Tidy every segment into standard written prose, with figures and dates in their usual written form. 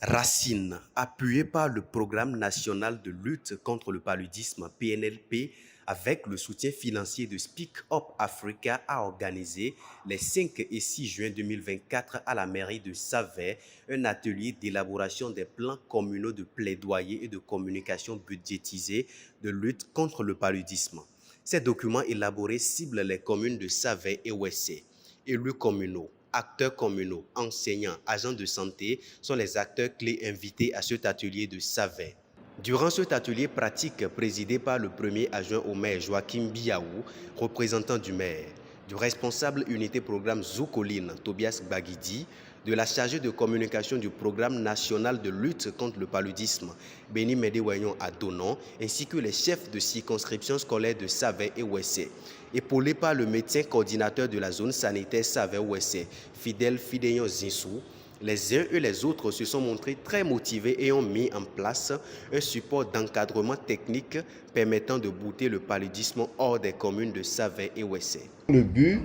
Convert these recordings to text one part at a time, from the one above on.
Racine, appuyé par le Programme national de lutte contre le paludisme PNLP, avec le soutien financier de Speak Up Africa, a organisé les 5 et 6 juin 2024 à la mairie de Savay un atelier d'élaboration des plans communaux de plaidoyer et de communication budgétisés de lutte contre le paludisme. Ces documents élaborés ciblent les communes de Savay et Ouessé. Élus communaux, acteurs communaux, enseignants, agents de santé sont les acteurs clés invités à cet atelier de Savay. Durant cet atelier pratique présidé par le premier adjoint au maire Joachim Biaou, représentant du maire, du responsable unité programme Zoukoline Tobias Bagidi, de la chargée de communication du programme national de lutte contre le paludisme Béni Médéwayon à Donon, ainsi que les chefs de circonscription scolaire de Savay et Ouessé. Épaulé par le médecin coordinateur de la zone sanitaire Savay-Ouessé, Fidèle Fidéon Zinsou, les uns et les autres se sont montrés très motivés et ont mis en place un support d'encadrement technique permettant de bouter le paludisme hors des communes de Savay et Ouessé. Le but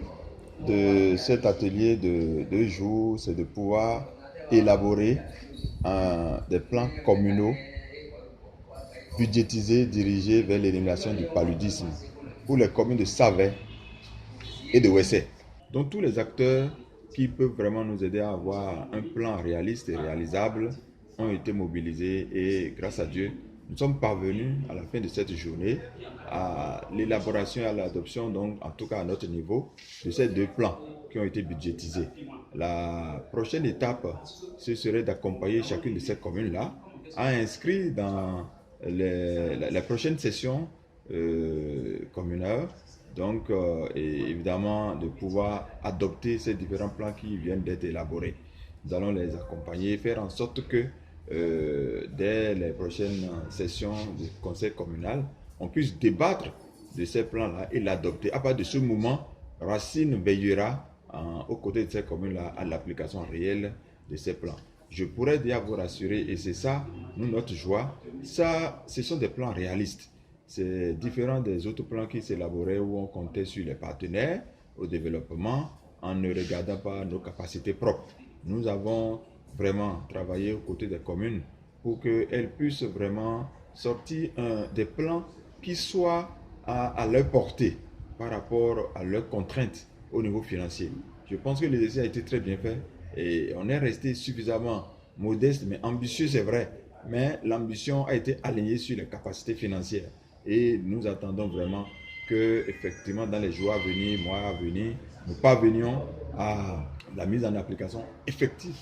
de cet atelier de 2 jours, c'est de pouvoir élaborer des plans communaux budgétisés dirigés vers l'élimination du paludisme pour les communes de Savay et de Ouessé. Donc tous les acteurs qui peuvent vraiment nous aider à avoir un plan réaliste et réalisable ont été mobilisés et grâce à Dieu, nous sommes parvenus à la fin de cette journée à l'élaboration et à l'adoption, donc en tout cas à notre niveau, de ces 2 plans qui ont été budgétisés. La prochaine étape, ce serait d'accompagner chacune de ces communes-là à inscrire dans les prochaines sessions communales. Donc, et évidemment, de pouvoir adopter ces différents plans qui viennent d'être élaborés. Nous allons les accompagner, faire en sorte que dès les prochaines sessions du conseil communal, on puisse débattre de ces plans-là et l'adopter. À partir de ce moment, Racine veillera aux côtés de ces communes-là à l'application réelle de ces plans. Je pourrais déjà vous rassurer, et c'est ça, nous, notre joie, ça, ce sont des plans réalistes. C'est différent des autres plans qui s'élaboraient où on comptait sur les partenaires au développement en ne regardant pas nos capacités propres. Nous avons vraiment travaillé aux côtés des communes pour qu'elles puissent vraiment sortir des plans qui soient à leur portée par rapport à leurs contraintes au niveau financier. Je pense que l'exercice a été très bien fait et on est resté suffisamment modeste mais ambitieux, c'est vrai. Mais l'ambition a été alignée sur les capacités financières. Et nous attendons vraiment que, effectivement, dans les jours à venir, mois à venir, nous parvenions à la mise en application effective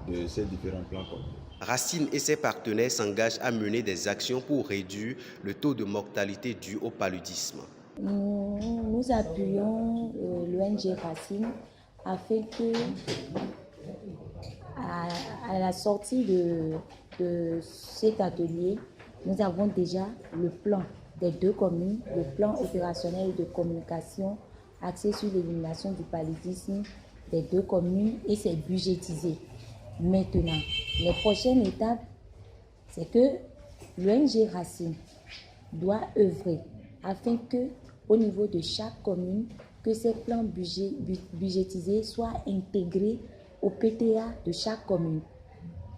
de ces différents plans communs. Racine et ses partenaires s'engagent à mener des actions pour réduire le taux de mortalité dû au paludisme. Nous appuyons l'ONG Racine afin que, à la sortie de cet atelier, nous avons déjà le plan des 2 communes, le plan opérationnel de communication axé sur l'élimination du paludisme des 2 communes et c'est budgétisé. Maintenant, les prochaines étapes, c'est que l'ONG Racine doit œuvrer afin que, au niveau de chaque commune, que ces plans budgétisés soient intégrés au PTA de chaque commune,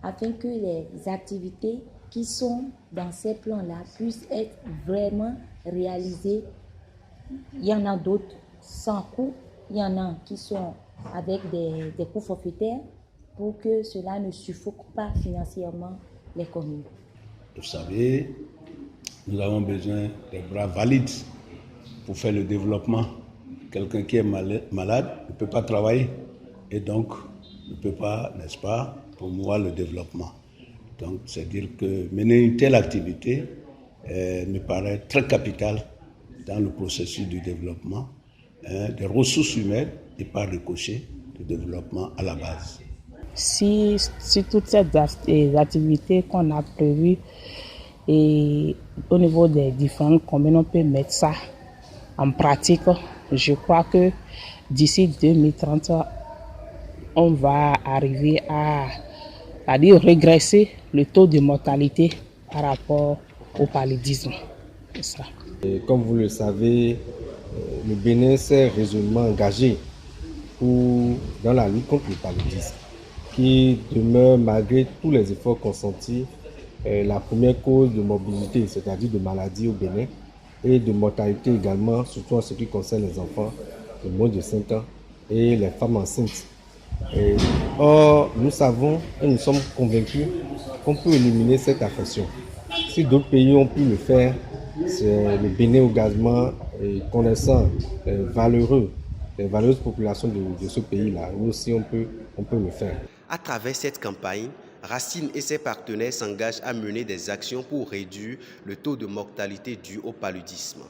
afin que les activités qui sont dans ces plans-là puissent être vraiment réalisées. Il y en a d'autres sans coût, il y en a qui sont avec des coûts forfaitaires pour que cela ne suffoque pas financièrement les communes. Vous savez, nous avons besoin des bras valides pour faire le développement. Quelqu'un qui est malade ne peut pas travailler et donc ne peut pas, n'est-ce pas, promouvoir le développement. Donc, c'est-à-dire que mener une telle activité me paraît très capitale dans le processus du développement, des ressources humaines et par ricochet de développement à la base. Si toutes ces activités qu'on a prévues et au niveau des différentes communes, on peut mettre ça en pratique, je crois que d'ici 2030, on va arriver à régresser le taux de mortalité par rapport au paludisme. C'est ça. Et comme vous le savez, le Bénin s'est résolument engagé dans la lutte contre le paludisme. qui demeure, malgré tous les efforts consentis, la première cause de morbidité, c'est-à-dire de maladie au Bénin, et de mortalité également, surtout en ce qui concerne les enfants de moins de 5 ans et les femmes enceintes. Or, nous savons et nous sommes convaincus qu'on peut éliminer cette affection. Si d'autres pays ont pu le faire, c'est le Bénin également, connaissant les valueuses populations de ce pays-là. Nous aussi, on peut le faire. À travers cette campagne, Racine et ses partenaires s'engagent à mener des actions pour réduire le taux de mortalité dû au paludisme.